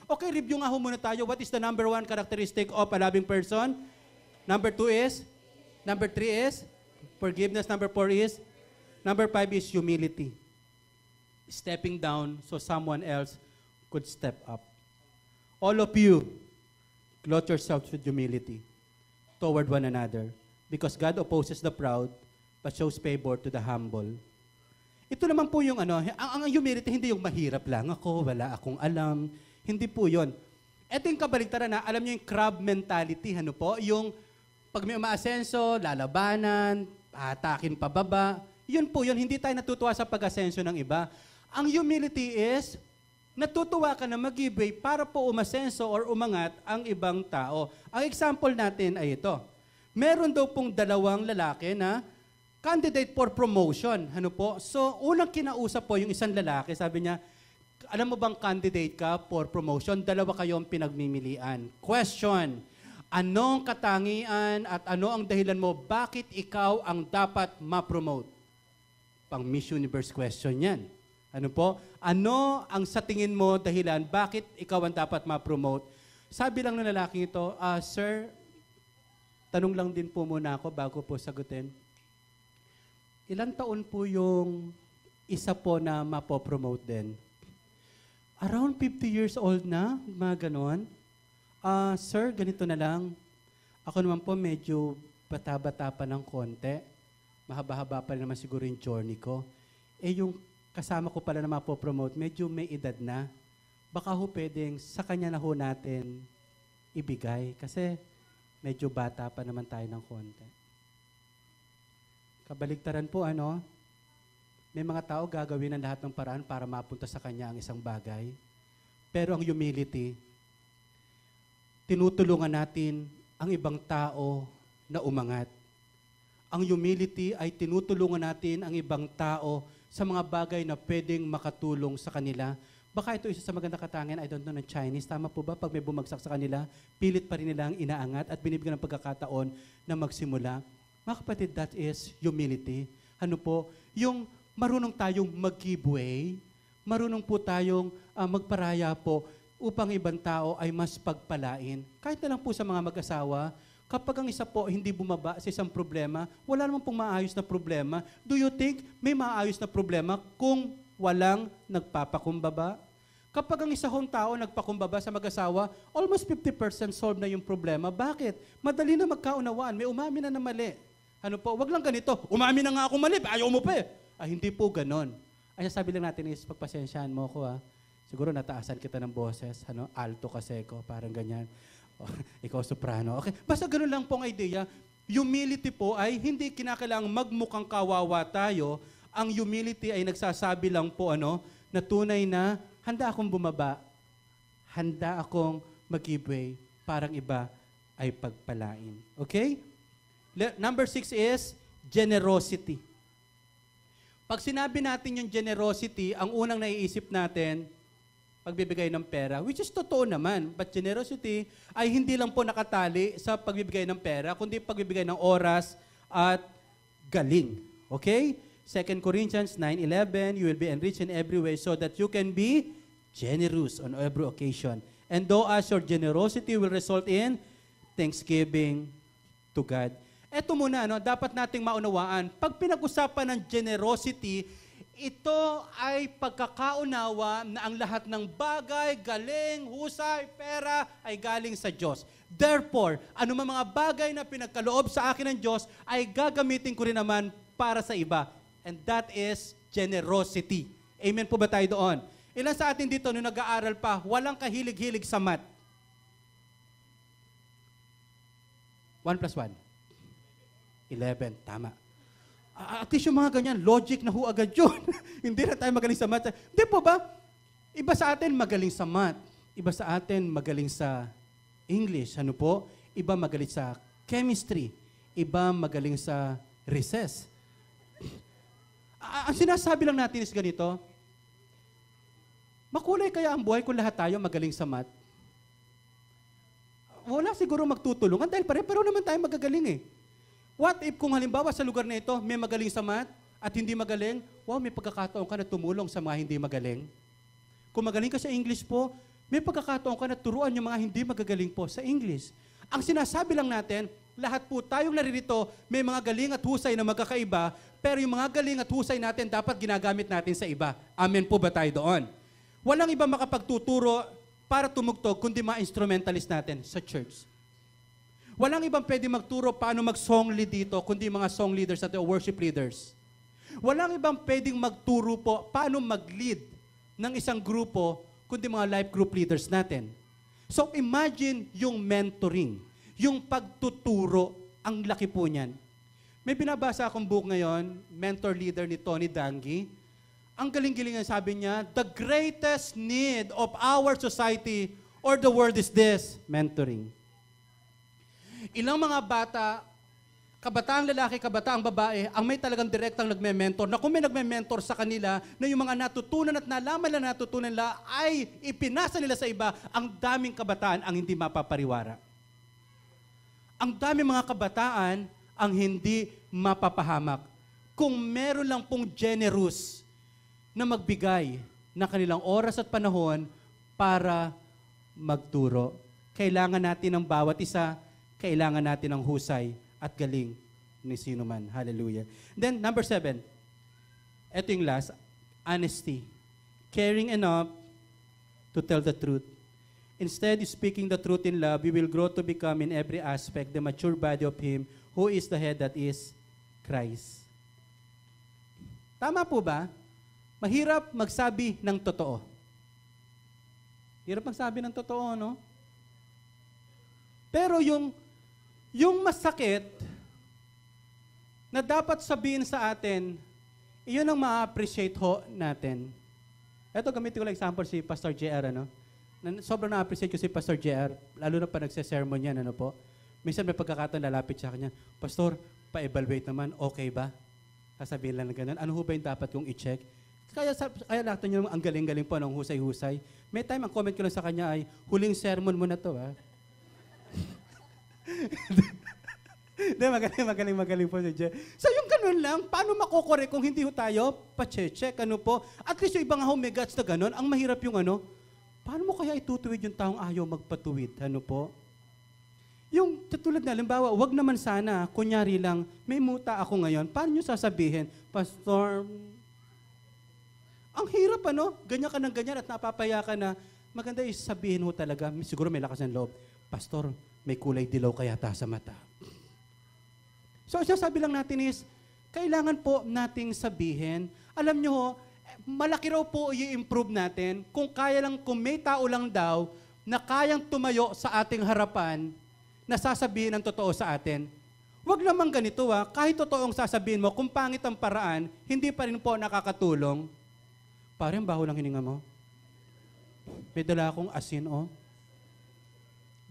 Okay, review nga ho muna tayo. What is the number 1 characteristic of a loving person? Number 2 is? Number 3 is? Forgiveness. Number 4 is? Number 5 is humility. Stepping down so someone else could step up. All of you, clothe yourselves with humility toward one another, because God opposes the proud, but shows favor to the humble. Ito naman po yung ang humility, hindi yung mahirap lang ako, wala akong alam. Hindi po yun. Ito yung kabaligtaran na, alam niyo yung crab mentality, yung pag may umaasenso, lalabanan, atakin pababa. Yun po yun, hindi tayo natutuwa sa pag-asenso ng iba. Ang humility is, natutuwa ka na mag-give way para po umasenso or umangat ang ibang tao. Ang example natin ay ito. Meron daw pong 2 lalaki na candidate for promotion. So, unang kinausap po yung isang lalaki, sabi niya, alam mo bang candidate ka for promotion? 2 kayong pinagmimilian. Question, anong katangian at ano ang dahilan mo, bakit ikaw ang dapat ma-promote? Pang Miss Universe question yan. Ano ang sa tingin mo dahilan, bakit ikaw ang dapat ma-promote? Sabi lang ng lalaking ito, Sir, tanong lang din po muna ako bago po sagutin. Ilang taon po yung isa po na mapopromote din? Around 50 years old na, mga ganon. Sir, ganito na lang. Ako naman po medyo bata-bata pa ng konti. Mahaba-haba pa naman siguro yung journey ko. Yung kasama ko pala na mapopromote, medyo may edad na. Baka ho pwedeng sa kanya na ho natin ibigay. Kasi medyo bata pa naman tayo ng konti. Kabaligtaran po, may mga tao gagawin ang lahat ng paraan para mapunta sa kanya ang isang bagay. Pero ang humility, tinutulungan natin ang ibang tao na umangat. Ang humility ay tinutulungan natin ang ibang tao sa mga bagay na pwedeng makatulong sa kanila. Baka ito isa sa maganda katangian, I don't know, ng Chinese. Tama po ba? Pag may bumagsak sa kanila, pilit pa rin nila ang inaangat at binibigyan ng pagkakataon na magsimula. Mga kapatid, that is humility. Yung marunong tayong mag-give way, marunong po tayong magparaya po upang ibang tao ay mas pagpalain. Kahit na lang po sa mga mag-asawa, kapag ang isa po hindi bumaba sa isang problema, wala naman pong maayos na problema. Do you think may maayos na problema kung walang nagpapakumbaba? Kapag ang isang tao nagpakumbaba sa mag-asawa, almost 50% solved na yung problema. Bakit? Madali na magkaunawaan. May umamin na mali. Wag lang ganito. Umamin na nga ako mali. Ayaw mo pa eh. Hindi po ganon. Ay, sabi lang natin is, pagpasensyahan mo ko Siguro nataasan kita ng boses. Alto kasi ko. Parang ganyan. Ikaw soprano. Okay. Basta gano'n lang pong idea. Humility po ay hindi kinakailangang magmukhang kawawa tayo. Ang humility ay nagsasabi lang po na tunay na handa akong bumaba. Handa akong mag-give way. Parang iba ay pagpalain. Okay? Number 6 is generosity. Pag sinabi natin yung generosity, ang unang naiisip natin, pagbibigay ng pera, which is totoo naman. But generosity ay hindi lang po nakatali sa pagbibigay ng pera, kundi pagbibigay ng oras at galing. Okay? 2 Corinthians 9:11, you will be enriched in every way so that you can be generous on every occasion. And though as your generosity will result in thanksgiving to God. Ito muna, dapat nating maunawaan. Pag pinag-usapan ng generosity, ito ay pagkakaunawa na ang lahat ng bagay, galing, husay, pera ay galing sa Diyos. Therefore, anumang mga bagay na pinagkaloob sa akin ng Diyos ay gagamitin ko rin naman para sa iba. And that is generosity. Amen po ba tayo doon? Ilan sa atin dito nung nag-aaral pa, walang kahilig-hilig sa math? 1 plus 1? 11. Tama. At least yung mga ganyan, logic na ho agad yun. Hindi na tayo magaling sa math. Hindi po ba? Iba sa atin magaling sa math. Iba sa atin magaling sa English. Iba magaling sa chemistry. Iba magaling sa recess. Ang sinasabi lang natin is ganito, makulay kaya ang buhay kung lahat tayo magaling sa math? Wala siguro magtutulungan dahil pare-pareho naman tayo magagaling eh. What if kung halimbawa sa lugar na ito, may magaling sa math at hindi magaling, may pagkakataon ka na tumulong sa mga hindi magaling. Kung magaling ka sa English po, May pagkakataon ka na turuan yung mga hindi magagaling po sa English. Ang sinasabi lang natin, lahat po tayong naririto, may mga galing at husay na magkakaiba, pero yung mga galing at husay natin dapat ginagamit natin sa iba. Amen po ba tayo doon? Walang iba makapagtuturo para tumugtog, kundi mga instrumentalist natin sa church. Walang ibang pwede magturo paano mag-song lead dito, kundi mga song leaders at worship leaders. Walang ibang pwedeng magturo po paano mag-lead ng isang grupo, kundi mga life group leaders natin. So imagine yung mentoring, yung pagtuturo, ang laki po niyan. May binabasa akong book ngayon, mentor leader ni Tony Dangi. Ang galing-galing niya, sabi niya, the greatest need of our society or the world is this, mentoring. Ilang mga bata, kabataang lalaki, kabataang babae, ang may talagang direktang nagme-mentor, na kung may nagme-mentor sa kanila, na yung mga natutunan at nalaman na natutunan nila ay ipinasa nila sa iba, ang daming kabataan ang hindi mapapariwara. Ang daming mga kabataan ang hindi mapapahamak. Kung meron lang pong generous na magbigay ng kanilang oras at panahon para magturo. Kailangan natin ng bawat isa, kailangan natin ng husay at galing ni sino man. Hallelujah. Then, number 7. Ito yung last. Honesty. Caring enough to tell the truth. Instead, speaking the truth in love, we will grow to become in every aspect the mature body of Him who is the head, that is Christ. Tama po ba? Mahirap magsabi ng totoo. Hirap magsabi ng totoo, no? Pero yung masakit na dapat sabihin sa atin, iyon ang ma-appreciate ho natin. Ito, gamitin ko lang example si Pastor JR, ano? Sobrang na-appreciate ko si Pastor JR, lalo na pa nagse-sermon yan, ano po? Minsan may pagkakataon lalapit sa kanya, Pastor, pa-evaluate naman, okay ba? Sasabihin lang na ganun, ano ho ba yung dapat kong i-check? Kaya lahat nyo ang galing-galing po ng husay-husay. May time, ang comment ko lang sa kanya ay, huling sermon mo na to, ha? Hindi, magaling po si Jay. So yung ganun lang, paano makukorek kung hindi ho tayo pa-check, ano po? At least yung ibang humigats na ganun, ang mahirap yung ano, paano mo kaya itutuwid yung taong ayaw magpatuwid, ano po? Yung tulad na, halimbawa, wag naman sana, kunyari lang, may muta ako ngayon, paano nyo sasabihin, Pastor, ang hirap ano, ganyan ka ng ganyan at napapaya ka na, maganda is sabihin mo talaga, siguro may lakas ng loob, Pastor, may kulay dilaw kaya ta sa mata. So, sabi lang natin is, kailangan po nating sabihin, alam nyo ho, malaki raw po i-improve natin kung kaya lang, kung may tao lang daw na kayang tumayo sa ating harapan na sasabihin ang totoo sa atin. Huwag naman ganito kahit totoong sasabihin mo, kung pangit ang paraan, hindi pa rin po nakakatulong. Parang baho lang hininga mo. May dala akong asin,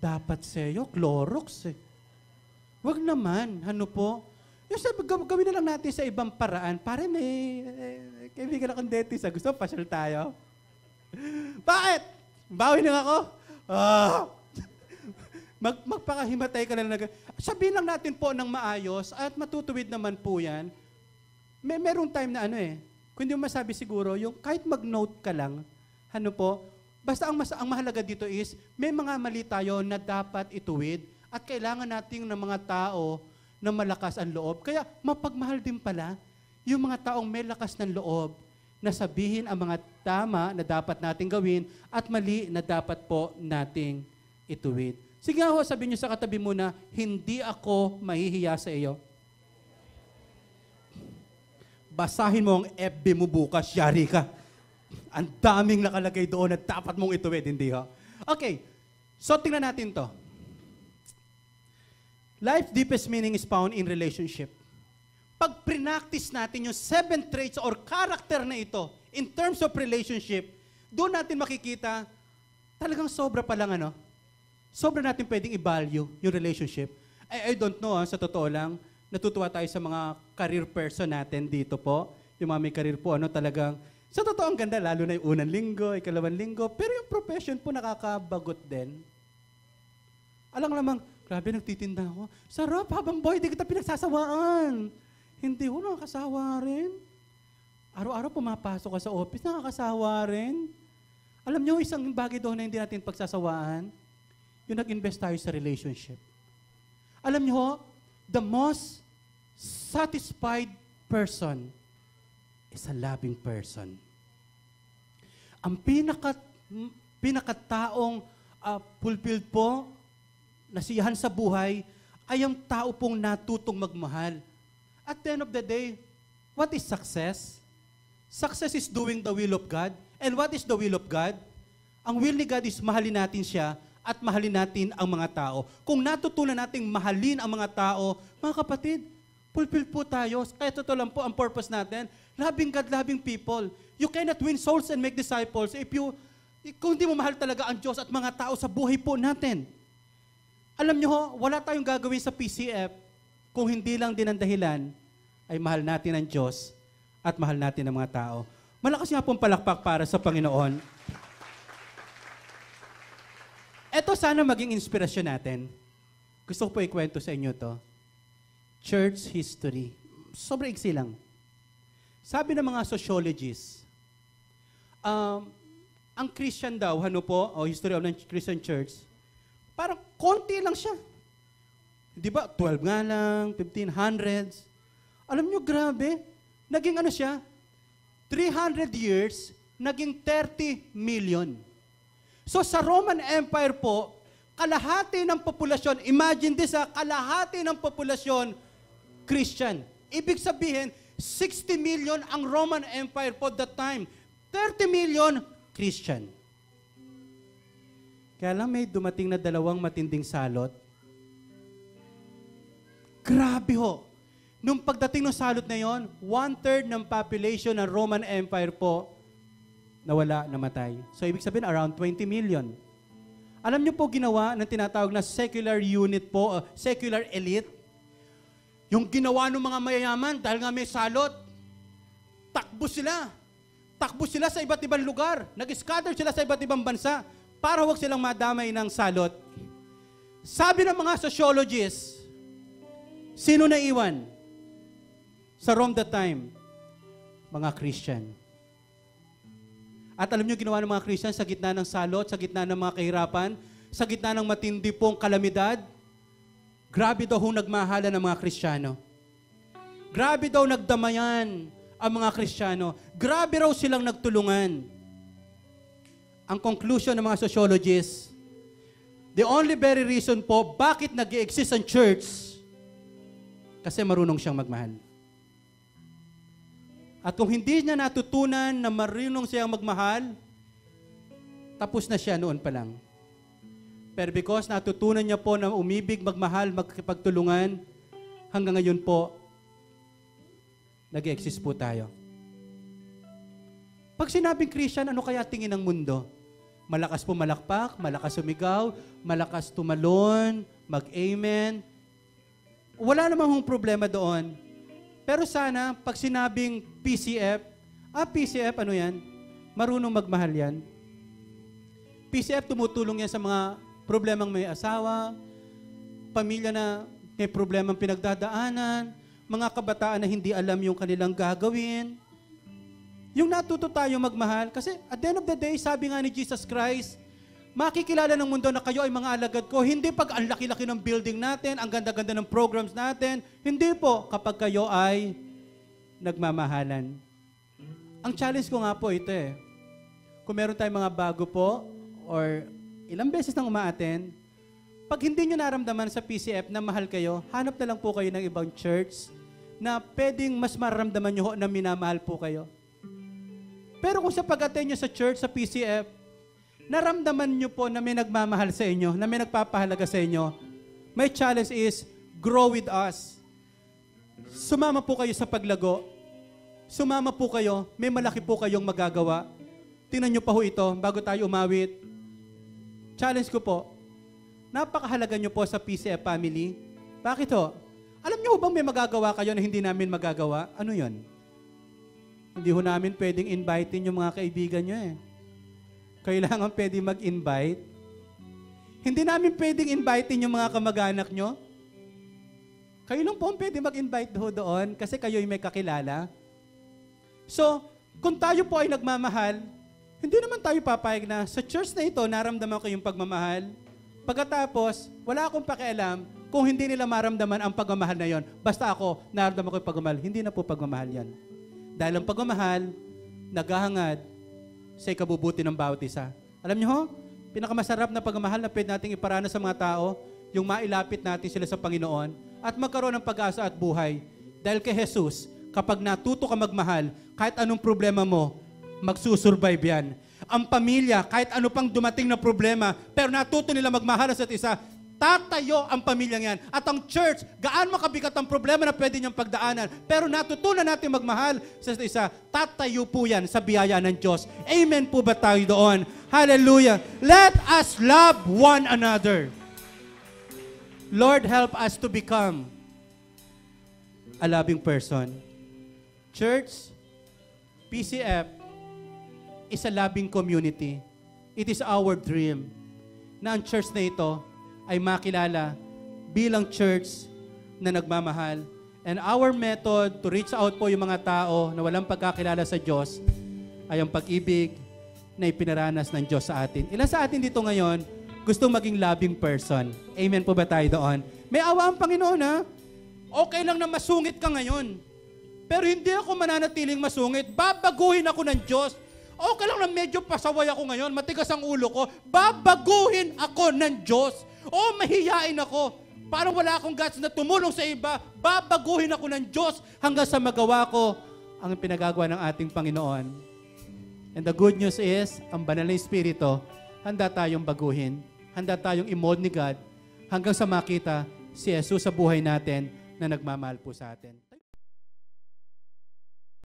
Dapat sa'yo, Clorox Huwag naman, ano po? Yung sabi, gawin na lang natin sa ibang paraan. Pare, may kaibigan akong dentist. Gusto, pasyal tayo. Bakit? Bawi na ako? Magpakahimatay ka na. Sabihin lang natin po ng maayos at matutuwid naman po yan. Merong time na kung hindi mo masabi siguro, yung kahit mag-note ka lang, ano po, basta ang mahalaga dito is, may mga mali tayo na dapat ituwid at kailangan nating ng mga tao na malakas ang loob. Kaya mapagmahal din pala yung mga taong may lakas ng loob na sabihin ang mga tama na dapat nating gawin at mali na dapat po nating ituwid. Sige ho, sabihin niyo sa katabi mo na, hindi ako mahihiya sa iyo. Basahin mo ang FB mo bukas, yari ka. Ang daming nakalagay doon na dapat mong ituwid, hindi ho? Okay, so tingnan natin to. Life's deepest meaning is found in relationship. Pag prinactice natin yung 7 traits or character na ito in terms of relationship, doon natin makikita, talagang sobra pa lang sobra natin pwedeng i-value yung relationship. I don't know, sa totoo lang, natutuwa tayo sa mga career person natin dito po. Yung mga may career po, talagang, sa totoo ang ganda, lalo na yung unang linggo, ikalawang linggo, pero yung profession po nakakabagot din. Alang lamang, grabe, nagtitinda ako. Sarap, habang boy, di kita pinagsasawaan. Hindi ko nakakasawa rin. Araw-araw pumapasok ka sa office, nakakasawa rin. Alam nyo, isang bagay doon na hindi natin pagsasawaan, yung nag-invest tayo sa relationship. Alam nyo, the most satisfied person is a loving person. Ang pinakataong fulfilled po, nasiyahan sa buhay, ay ang tao pong natutong magmahal. At the end of the day, what is success? Success is doing the will of God. And what is the will of God? Ang will ni God is mahalin natin siya at mahalin natin ang mga tao. Kung natutunan nating mahalin ang mga tao, mga kapatid, fulfilled po tayo. Kaya totoo lang po ang purpose natin. Loving God, loving people. You cannot win souls and make disciples kung hindi mo mahal talaga ang Diyos at mga tao sa buhay po natin. Alam nyo ho, wala tayong gagawin sa PCF kung hindi lang din ang dahilan ay mahal natin ang Diyos at mahal natin ang mga tao. Malakas nga pong palakpak para sa Panginoon. Ito sana maging inspirasyon natin. Gusto ko po ikwento sa inyo to. Church history. Sobrang iksi lang. Sabi ng mga sociologists, ang Christian daw, o history of the Christian Church, parang konti lang siya. Di ba? 12 nga lang, 1500s. Alam nyo, grabe. Naging siya? 300 years, naging 30 million. So sa Roman Empire po, kalahati ng populasyon, imagine this kalahati ng populasyon, Christian. Ibig sabihin, 60 million ang Roman Empire for that time. 30 million, Christian. Kaya lang may dumating na dalawang matinding salot. Grabe ho. Nung pagdating ng salot na yon, 1/3 ng population ng Roman Empire po, nawala, namatay. So ibig sabihin, around 20 million. Alam niyo po ginawa ng tinatawag na secular unit po, secular elite? Yung ginawa ng mga mayayaman dahil nga may salot, takbo sila. Takbo sila sa iba't ibang lugar. Nag-scatter sila sa iba't ibang bansa para huwag silang madamay ng salot. Sabi ng mga sociologists, sino na iwan sa Rome that time? Mga Christian. At alam niyo ginawa ng mga Christian sa gitna ng salot, sa gitna ng mga kahirapan, sa gitna ng matindi pong kalamidad? Grabe daw nagmahalan ng mga Kristiyano. Grabe daw nagdamayan ang mga Kristiyano. Grabe raw silang nagtulungan. Ang conclusion ng mga sociologists, the only very reason po bakit nag-i-exist ang church, kasi marunong siyang magmahal. At kung hindi niya natutunan na marunong siyang magmahal, tapos na siya noon pa lang. Pero because natutunan niya po na umibig, magmahal, magkipagtulungan, hanggang ngayon po, nag-exist po tayo. Pag sinabing Christian, ano kaya tingin ng mundo? Malakas pumalakpak, malakas sumigaw, malakas tumalon, mag-amen. Wala namang problema doon. Pero sana, pag sinabing PCF, PCF, ano yan? Marunong magmahal yan. PCF, tumutulong yan sa mga problemang may asawa, pamilya na may problemang pinagdadaanan, mga kabataan na hindi alam yung kanilang gagawin. Yung natuto tayo magmahal, kasi at the end of the day, sabi nga ni Jesus Christ, makikilala ng mundo na kayo ay mga alagad ko, hindi pag ang laki-laki ng building natin, ang ganda-ganda ng programs natin, hindi po kapag kayo ay nagmamahalan. Ang challenge ko nga po ito kung meron tayong mga bago po, or ilang beses nang umaattend, pag hindi nyo naramdaman sa PCF na mahal kayo, hanap na lang po kayo ng ibang church na pwedeng mas mararamdaman nyo na minamahal po kayo. Pero kung sa pag-attend nyo sa church, sa PCF, naramdaman nyo po na may nagmamahal sa inyo, na may nagpapahalaga sa inyo, my challenge is, grow with us. Sumama po kayo sa paglago. Sumama po kayo, may malaki po kayong magagawa. Tingnan nyo pa ho ito, bago tayo umawit. Challenge ko po, napakahalaga nyo po sa PCF family. Bakit ho? Alam nyo bang may magagawa kayo na hindi namin magagawa? Ano yon? Hindi ho namin pwedeng invitein yung mga kaibigan nyo Kailangan pwedeng mag-invite. Hindi namin pwedeng invitein yung mga kamag-anak nyo. Kayo lang po ang pwedeng mag-invite ho doon kasi kayo yung may kakilala. So, kung tayo po ay nagmamahal, Hindi naman tayo papayag na sa church na ito, naramdaman ko yung pagmamahal. Pagkatapos, wala akong pakialam kung hindi nila maramdaman ang pagmamahal na yon. Basta ako, naramdaman ko yung pagmamahal. Hindi na po pagmamahal yan. Dahil ang pagmamahal, naghahangad sa ikabubuti ng bawat isa. Alam niyo ho, pinakamasarap na pagmamahal na pwede nating iparana sa mga tao, yung mailapit natin sila sa Panginoon at magkaroon ng pag-asa at buhay. Dahil kay Jesus, kapag natuto ka magmahal, kahit anong problema mo, magsusurvive yan. Ang pamilya, kahit ano pang dumating na problema, pero natuto nila magmahal sa isa, tatayo ang pamilyang yan. At ang church, gaano makabigat ang problema na pwede niyang pagdaanan, pero natutunan natin magmahal sa isa, tatayo po yan sa biyaya ng Diyos. Amen po ba tayo doon? Hallelujah! Let us love one another. Lord, help us to become a loving person. Church, PCF is a loving community. It is our dream na ang church na ito ay makilala bilang church na nagmamahal. And our method to reach out po yung mga tao na walang pagkakilala sa Diyos ay ang pag-ibig na ipinaranas ng Diyos sa atin. Ilan sa atin dito ngayon gustong maging loving person? Amen po ba tayo doon? May awa ang Panginoon ha? Okay lang na masungit ka ngayon. Pero hindi ako mananatiling masungit. Babaguhin ako ng Diyos. Okay lang na medyo pasaway ako ngayon, matigas ang ulo ko. Babaguhin ako ng Diyos. O mahihiyain ako. Parang wala akong guts na tumulong sa iba. Babaguhin ako ng Diyos hanggang sa magawa ko ang pinagagawa ng ating Panginoon. And the good news is, ang banal na Espiritu, handa tayong baguhin. Handa tayong i-mold ni God hanggang sa makita si Jesus sa buhay natin na nagmamahal po sa atin.